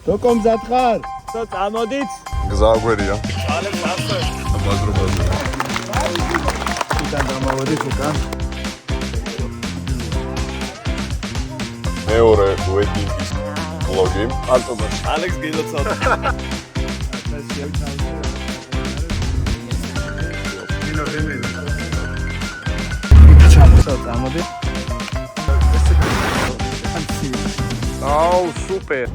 Როკომ მზად ხარ? წამოდით. გზაგვერია. ალებს ასე. ბაზრობაზე. იდან დამავოდით უკან. მეორე ვედინგის ბლოგი. ალტომაში. ალექს გილოცავდა. წამოდით. აუ, სუპერ.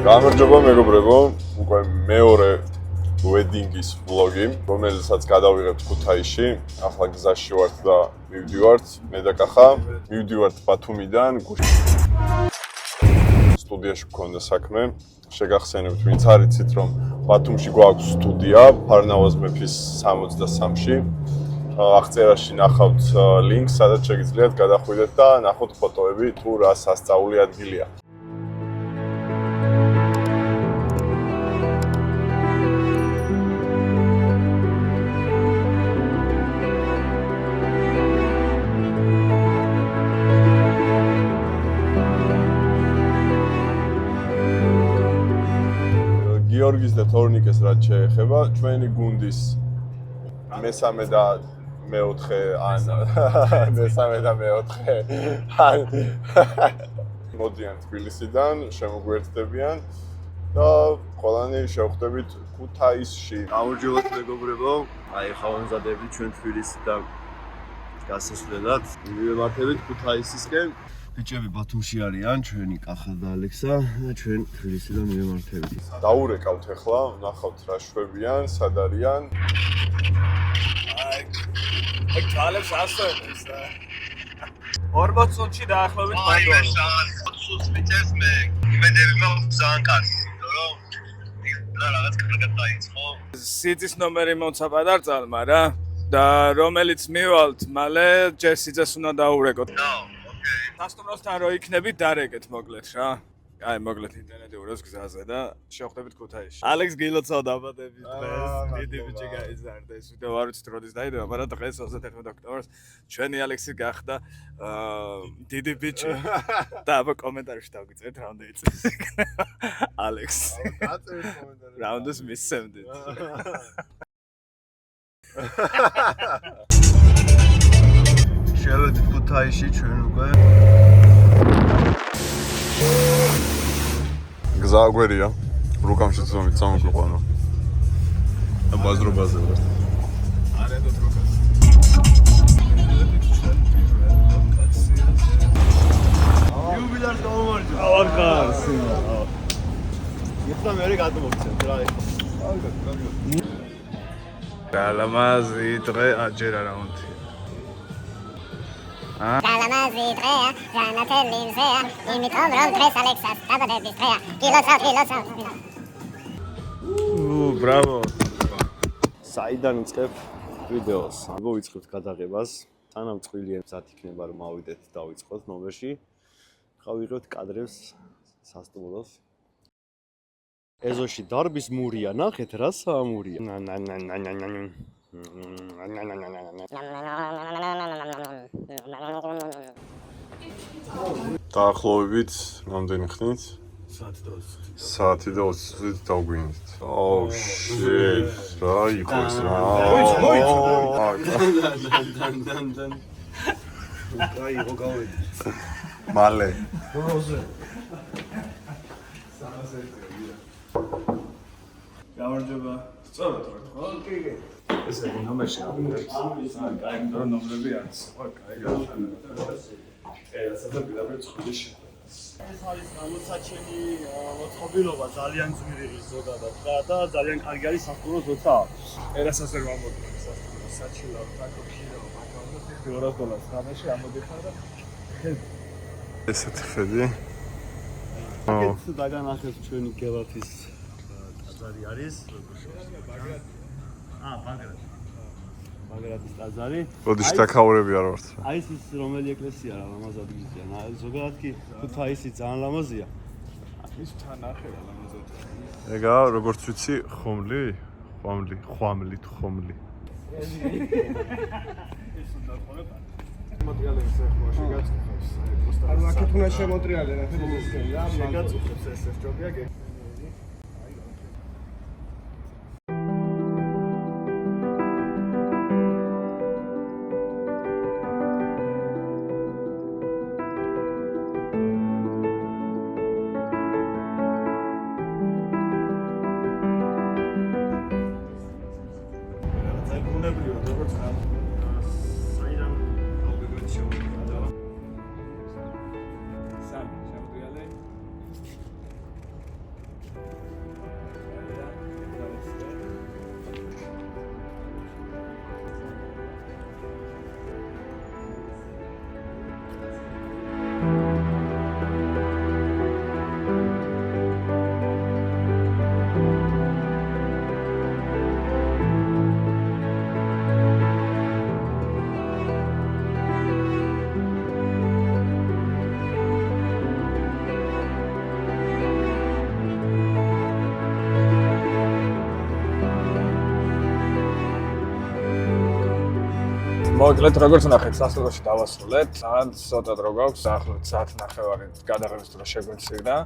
გამარჯობა მეგობრებო, უკვე მეორე ვედინგის ბლოგი, რომელსაც გადავიღებთ ქუთაისში. ახლა გზაში ვართ და მივდივართ მე და კახა. მივდივართ ბათუმიდან. სტუდიაში გქონდა საქმე. შეგახსენებთ, ვინც არ იცით, რომ ბათუმში გვაქვს სტუდია ფარნავაზ მეფის 63-ში. აღწერაში ნახავთ ლინკს, სადაც შეგიძლიათ გადახვიდეთ და ნახოთ ფოტოები, თუ რა სასწაული ადგილია. გიორგის და თორნიკეს რაც შეეხება, ჩვენი გუნდის მესამე და მეოთხე მოდიან თბილისიდან, შემოგვერთდებიან და ყველანი შევხვდებით ქუთაისში. გამარჯობათ მეგობრებო, აი ხა ვამზადებით ჩვენ თბილისიდან გასასვლელად. მივემართებით ქუთაისისკენ. ბიჭები ბათუმში არიან, ჩვენი კახა და ალექსა და ჩვენ თბილისიდან მივემართებით. დაურეკავთ ახლა, ნახავთ რა შვებიან, სად არიან. აი თვალებს ასვენებს და 40 წუთში დაახლოებით მანდოა. 40 წუთს მიწევს მე. იმედები მაქვს ძალიან კარგი, რომ რაღაც კარგად დაიწყო. სიძის ნომერი მომცა პატარწალმა რა და რომელიც მივალთ, მალე ჯერ სიძეს უნდა დაურეკოთ. სასტუმროსთან რო იქნებით, დარეკეთ მოკლედ რა. აი მოკლედ ინტერნეტი ურევს გზაზე და შევხვდებით ქუთაისში. ალექს გილოცავდა დაბადების დღეს. დიდი ბიჭი გაიზარდა, ეს ვიდეო არ ვიცით როდის დაიდო, მაგრამ დღეს 31 ოქტომბერს ჩვენი ალექსი გახდა დიდი ბიჭი. და აბა კომენტარებში დავგიწევთ რა უნდა იწეს. ალექს. დაწერეთ კომენტარებში. რა უნდა მისცემდით. შევედით ქუთაისში ჩვენ უკვე. გზაგვერია. რუკამში ზომით წამოგვიყვანო. და ბაზრობაზე ვართ. არედოთ როკას. იუბილარს გამომარჯვა. ავარ ხარ სინა. ეხლა მე გადმოგცემ რა ეხლა. გალამაზი დღე აჯერა რა უნდა. გალამაზი დღეა, განათელი მზეა, იმიტომ რომ დღეს ალექსას დაბადების დღეა. გილოცავ. ბრავო. საიდან ვიწყებ ვიდეოს? მოვიწყებთ გადაღებას. სანამ წვილი მზად იქნება რომ ავიდეთ და დავიწყოთ ნომერში. ხა ვიღებთ კადრებს სასტუმროს. ეზოში დარბის მურია, ნახეთ რა საამურია. დაახლოებით რამდენი ხნით? საათი და 20 წუთით დავგვინდით. Oh shit. რა იყო ეს რა? გაიგო გავედი. მალე. გამარჯობა. სწორად რა ხო? კი. ესე ნომერში ავიდეთ. კაი, ნომრები არის. ხო, კაი, რასაც პირდაპირ წვლიში. ეს არის გამოსაჩენი მოწყობილობა ძალიან ძვირი ზოგადად და ძალიან კარგი არის სასტუმროს როცა ერასაც ვერ ვამოდით სასტუმროს საჩილავ თაკოფშირო $200 ხანაში ამოდიხარ და ესეთი ხედი. ეს დაგანახეთ ჩვენი გელათის ტაძარი არის, როგორ შევასწავლეთ. ბაგრატის ტაძარი. როდის დაქაურები არ ვართ. აი ეს რომელი ეკლესია რა ლამაზად მიზია. ზოგადად კი ქუთაისი ძალიან ლამაზია. ის თან ახერა ლამაზად. ეგა როგორც ვიცი, ხომლი, ხვამლი. მოტრიალებს ახლა შეგაწუხებს. ანუ აქეთ უნდა შემოტრიალე რა ფედერაცია რა შეგაწუხებს ეს ჯობია გე. მოგეთ როგორც ნახეთ, სასწავლოში დავასრულეთ. ძალიან ცოტა დრო გვაქვს, ახლად საათნახევარი გადაღების დრო შეგვეცირდა.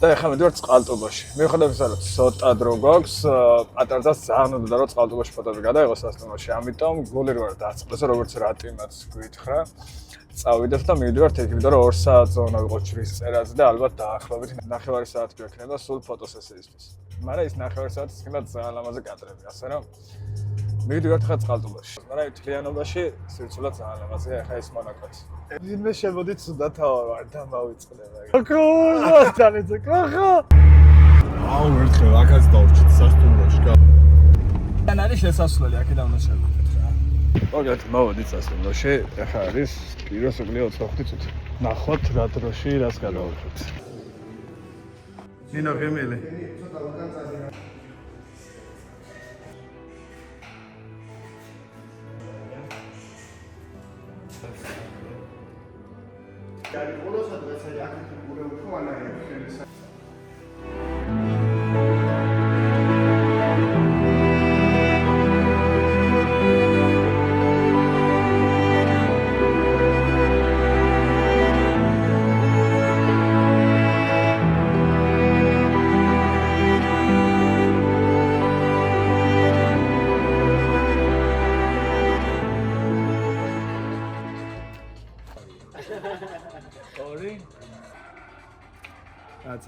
და ეხლა მივიდივართ წყალტუბოში. მიუხედავად იმისა, რომ ცოტა დრო გვაქვს, პატარდას ძალიან უნდა რომ წყალტუბოში ფოტოები გადაიღოს სასწავლოში. ამიტომ გული ვარ დაწყდეს, როგორც რატიმაც გითხრა. წავიდეთ და მივიდივართ იქ, იმიტომ რომ 2 საათზე უნდა ვიყო ჯვრის წერაზე და ალბათ დაახლოებით 9 საათი გვექნება სულ ფოტოსესიისთვის. მაგრამ ის 9 საათი იქნება ძალიან ლამაზი კადრები, ასე რომ მივიდივართ ხა წყალტუბოში. მაგრამ მთლიანობაში სირცულად ძალიან ლამაზია, ეხა ის მონაკვეთი. ვინმე შემოდით სუდა თავარ და მოვიწყდება. კოქო, ძალეზე კოქო. აუ ერთხელ აქაც დავრჩით სასტუმროში. და არის შესასვლელი, აქედან უნდა შევიდეთ რა. მოგეთ, მოვიდით სასტუმროში. ეხა არის პიროს უკლია 25 წუთი. ნახოთ რა დროში რას გადავუშვით. ნინო გემილი. არის ყველასა დღეს აი აქეთ გურე უფრო ანაა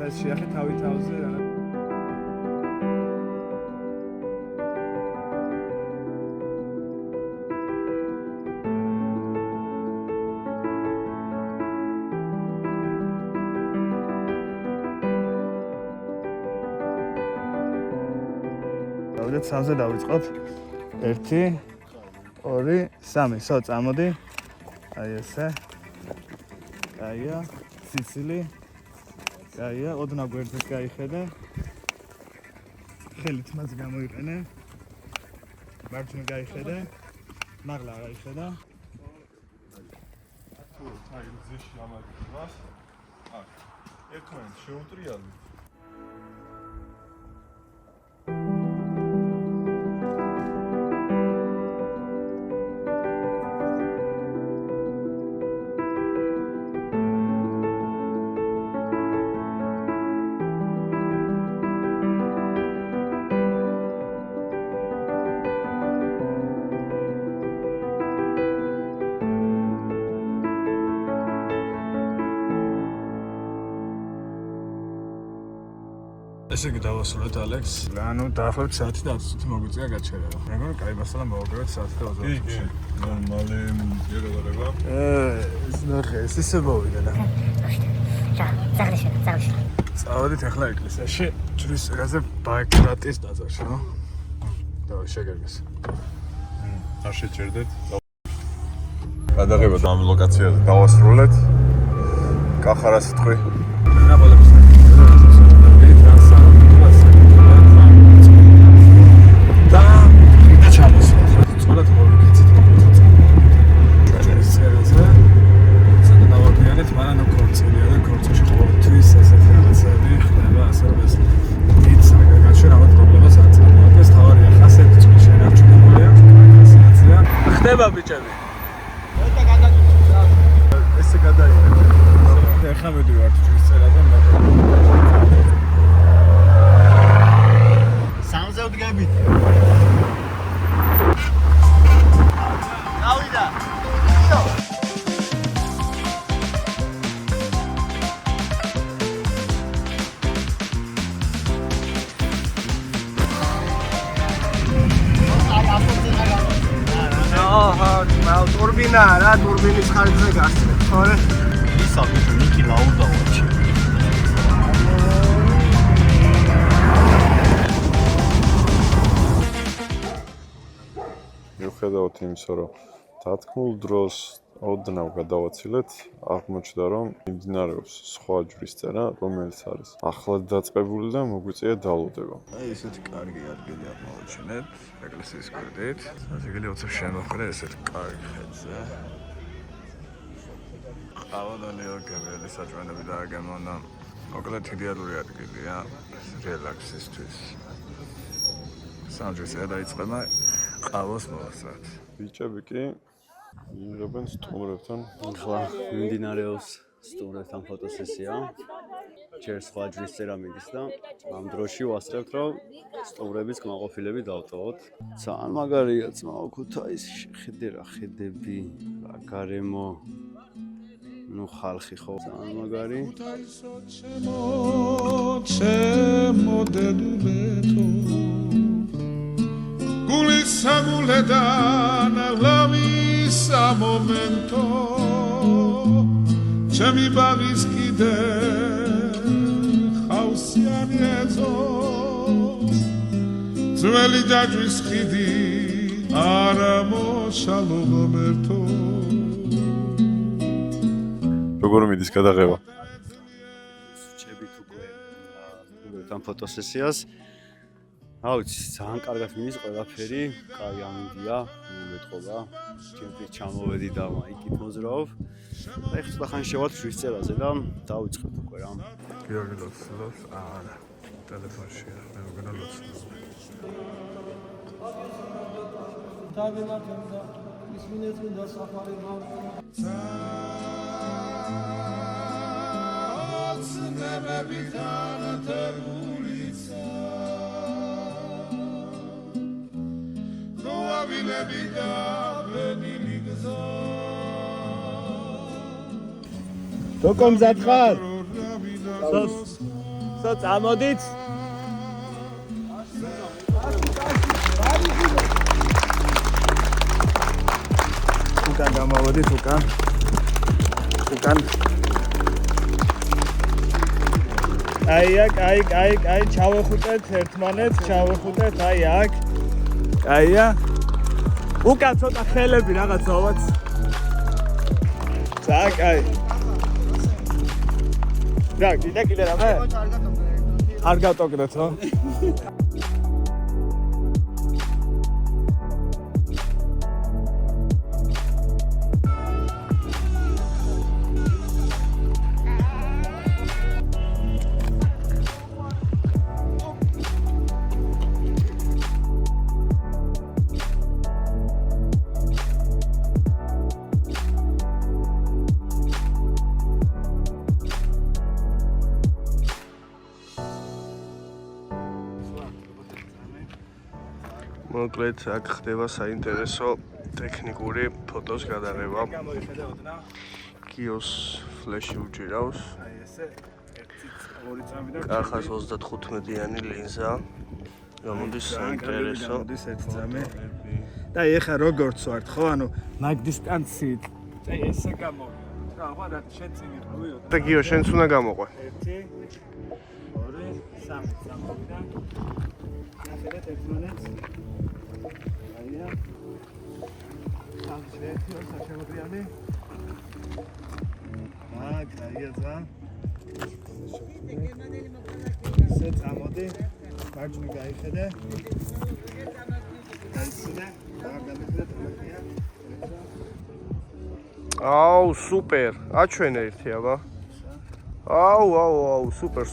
რაც შეახე თავი თავზე რა. დავიდეთ სამზე დავიწყოთ. 1 2 3 სო წამოდი. აი ესე. აია, სიცილი. აია, ოდნა გვერდით გაიხედე. ხელით მას გამოიყენე. მარჯვნივ გაიხედე. მაღლა გაიხედა. თუ აი ზეში ამაგებას. აქ. ერთმანეთს შეუტრიალე. ესე იგი დავასრულეთ ალექს. ანუ დაახლოებით საათი და 10 წუთი მოგვიწია გაჩერება. მეგონი კაი მასალა მოვაგებთ საათი და 20 წუთში. მალე მიგერება. ეს ნახე, ეს ისე მოვიდა და. წავედით ახლა ეკლესიაში, ჯვრის წერაზე ბაკრატის ტაძარში, რა. დავай შეგერგეს. არ შეჭერდეთ. გადაღება ამ ლოკაციაზე დავასრულეთ. კახარა სიტყვი. რა ბოლოს ხდება ბიჭები? ესე გადაიღე. ეხლა მივდივართ ჩვენს წერაზე მე. სამზე ვდგებით. გავიდა. ტურბინა რა, ტურბინის ხარჯზე გასცემ, ხორე? ისა ბიჭო, ნიკი ლაუდაო ჩი. მიუხედავად იმისა, რომ დათქმულ დროს ოდნავ გადავაცილეთ, აღმოჩნდა, რომ მიმდინარეობს სხვა ჯვრის წერა, რომელიც არის ახლად დაწყებული და მოგვიწია დალოდება. აი ესეთი კარგი ადგილი აღმოაჩინეთ ეკლესიის გვერდით. ადგილი 20 შემოხვდა ესეთ კარგი ხედზე. ყავადალი ორგანელი საჭმელები დააგემონა. მოკლედ იდეალური ადგილია რელაქსისთვის. სამჯერ დაიწყება ყავოს მოვასწრათ. ბიჭები კი იღებენ სტუმრებთან. ახლა მიმდინარეობს სტუმრებთან ფოტოსესია. ჯერ სხვა ჯვრის წერა მიდის და ამ დროში ვასწრებთ, რომ სტუმრების კმაყოფილები დავტოვოთ. ძალიან მაგარია ძმაო ქუთაისი, შეხედე რა ხედები, რა გარემო. ნუ ხალხი ხო ძალიან მაგარი. Gulisaguledan lavisa momento Chemi bagis kide khausiani ezo Zveli jajvis khidi aramo shalomerto როგორ მიდის გადაღება? ჩებით უკვე სტუმრებთან ფოტოსესიას. რა ვიცი, ძალიან კარგად მიდის ყველაფერი, კაი ამინდია, მეთყობა, ჩემთვის ჩამოვედი და მაიკით მოძრაობ. და ეხლა ცოტა ხანი შევალთ ჯვრის წერაზე და დავიწყებთ უკვე რა. გიორგი ლოცნობს, არა, ტელეფონშია, მე მგონა ლოცნობს. დავიმართებდა ის მინეწმინდა საფარება. Nebebitan terbulica Noavilebida veniligza დოკო მზად ხარ? სად ამოდით? უკან გამოვედით უკან. აი, ჩავეხუტეთ ერთმანეთს, ჩავეხუტეთ, აი აქ. აია. უკან ცოტა ხელები რაღაცაობაც. წაკ, აი. რა, კიდე რამე? არ გავტოკდეთ, ხო? მოკლედ აქ ხდება საინტერესო ტექნიკური ფოტოს გადაღება. კიოს ფლეში უჭირავს. აი ესე 1 კახას 35-იანი ლინზა. გამოდის საინტერესო. გამოდის 1 წამი. და ეხა როგორც ვართ, ხო? ანუ მაგ დისტანციით. აი ესე გამოვიდა. რა, აბა შენ წინ იყავი. და გიო შენც უნდა გამოყვე. 1 2 3 წამოვიდა. ნახეთ ერთმანეთს. აია. სამშეთიო საშემოგვიანი. კაია ძა. ესე წამოდი. მარჯვნივ გაიხედე. დაისინე. გამიგდეთ მოხია. აუ, სუპერ. აჩვენე ერთი აბა. აუ, სუპერ.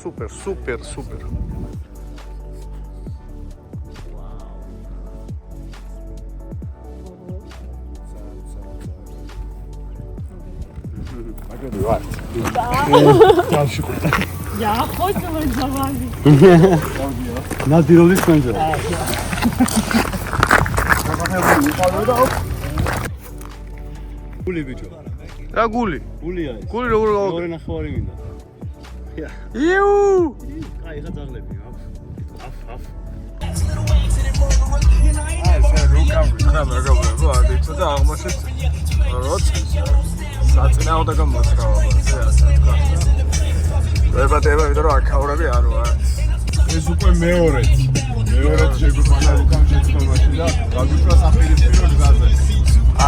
Ja, heute mal Zawadi. ნადიროლის კონჯა. გული ბიჭო. რა გული? გულია ეს. გული როგორ გავა? ორი ნახევარი მინდა. იუ! აი, ხა ძაღლები. აფ. ესე რუკამ ვიქნა მეგობრებო, ადიცა და აღმოჩნდა როცა საწინააღმდეგო გამოძრაობაზე ასე თქვა. ვერბატება, ვიდრე რომ აქაურები არ ვარ. ეს უკვე მეორე შეგვიყვანა რუკამ შეცდომაში და გაგვიჩვა საპირისპირო გზაზე.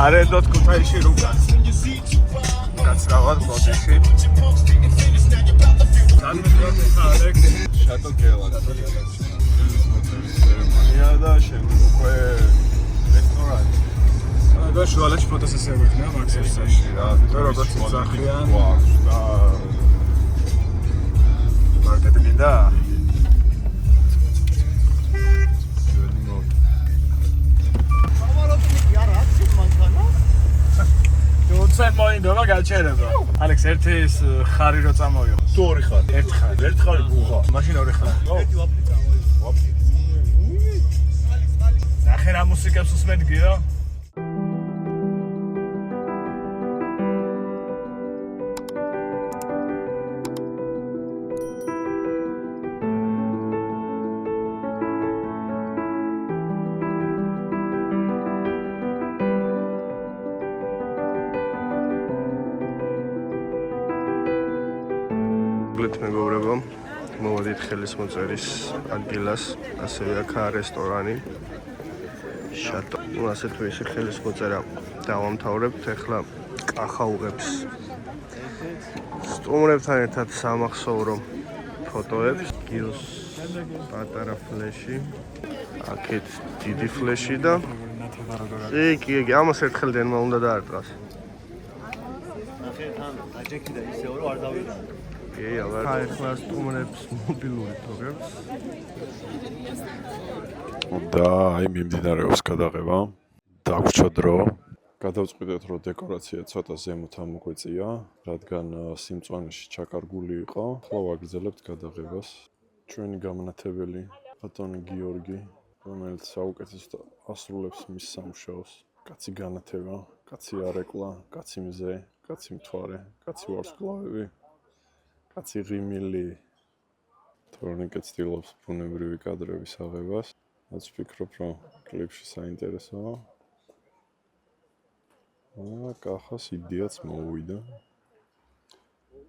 არედოთ ქუთაისში რუკას. გაცრავად ბოდიში. განმეორე ხალხი შატო გელა ცერემონია და შემდეგ უკვე რესტორანი. და შუალედში ფოტოსესია გვექნა მაქსიმსაში რა. და როგორც იცახიან და მარკეტი მინდა. უცებ მოინდომა გაჩერება. ალექს ერთი ის ხარი რო წამოვიღო. თუ ორი ხარ. ერთი ხარი. ერთი ხარი ბუღა. მაშინ ორი ხარი. ერთი ვაფრი წამოვიღო. ნახე რა მუსიკებს უსმენდიო? გლეთ მეგობრებო, მოვედით ხელისმოწერის ადგილას, ასევე აქაა რესტორანი. შატო. ნუ ასე თუ ისე ხელისმოწერა დავამთავრებთ, ახლა კახა უღებს. სტუმრებთან ერთად სამახსოვრო ფოტოებს, გილს პატარა ფლეში, აქეთ დიდი ფლეში და კი, ამას ერთხელ დენმა უნდა დაარტყას. ნახე, თან აჯექი და ისეო რომ არ დავიღო. კი, აღარ. აი, ახლა სტუმრებს მობილური თოგებს. და აი მიმდინარეობს გადაღება. დაგვრჩა დრო. გადავწყვიტეთ, რომ დეკორაცია ცოტა ზემოთ ამოგვეწია, რადგან სიმწვანეში ჩაკარგული იყო. ახლა ვაგრძელებთ გადაღებას. ჩვენი გამონათებელი ბატონი გიორგი, რომელიც საუკეთესოდ ასრულებს მის სამუშაოს. კაცი განათება, კაცი არეკლა, კაცი მზე, კაცი მთვარე, კაცი ვარსკვლავები, კაცი ღიმილი. თორნიკე ცდილობს ბუნებრივი კადრების აღებას. რაც ვფიქრობ, რომ კლიპში საინტერესოა. კახას იდეაც მოუვიდა.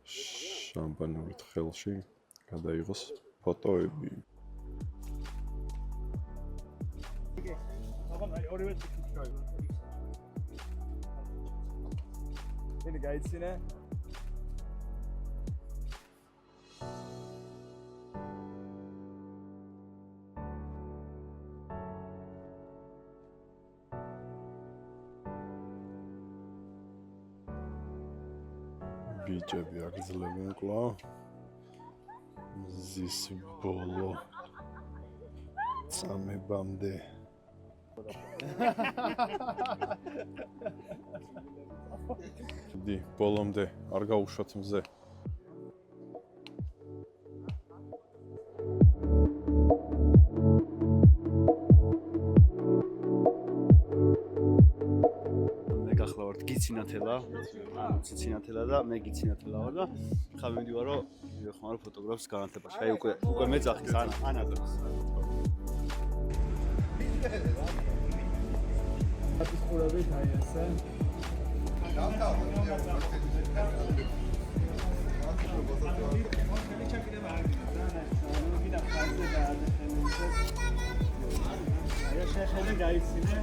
შამპანურით ხელში გადაიღოს ფოტოები. энэ გაიცინე? ბიჭები აგრძელებენ კვლავ მზის ბოლო წამებამდე. დი ბოლომდე არ გაუშვათ მზე. გიცინათელა, ანუ ციცინათელა და მე გიცინათელა ვარ და ხა მივიდივარ რომ ვიხმარო ფოტოგრაფს განათებაში. აი უკვე მეძახის ანადროს. ატისყურებით აი ესე. აი შეხედე გაიცინე.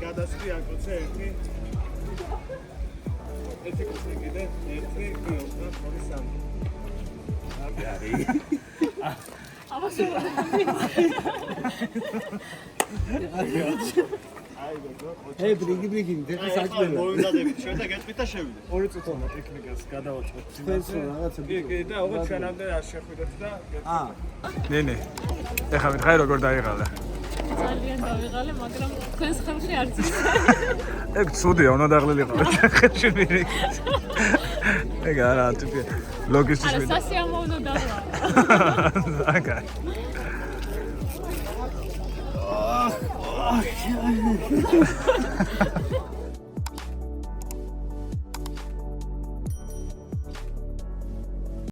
გადასწრი აკოცე ერთი. ერთი კოცე კიდე, ერთი, კი, 23. ჰეი, ბრიგი, დედა საჭმელი. მოიმზადებით ჩვენ და გეტყვით და შევიდეთ. ორი წუთოვნა ტექნიკას გადავაწყობთ. თქვენს რაღაცა კი, და ოღონდ ჩვენამდე არ შეხვიდეთ და ნე. ეხლა მითხარი როგორ დაიღალე. ძალიან დავიღალე, მაგრამ თქვენს ხელში არც ის. ეგ ცუდია, უნდა დაღლილიყავით ხელში მირი. ეგ არა, ტიპი ლოგისტის არა, ვიდა. სასიამოვნო დავლა. აკა.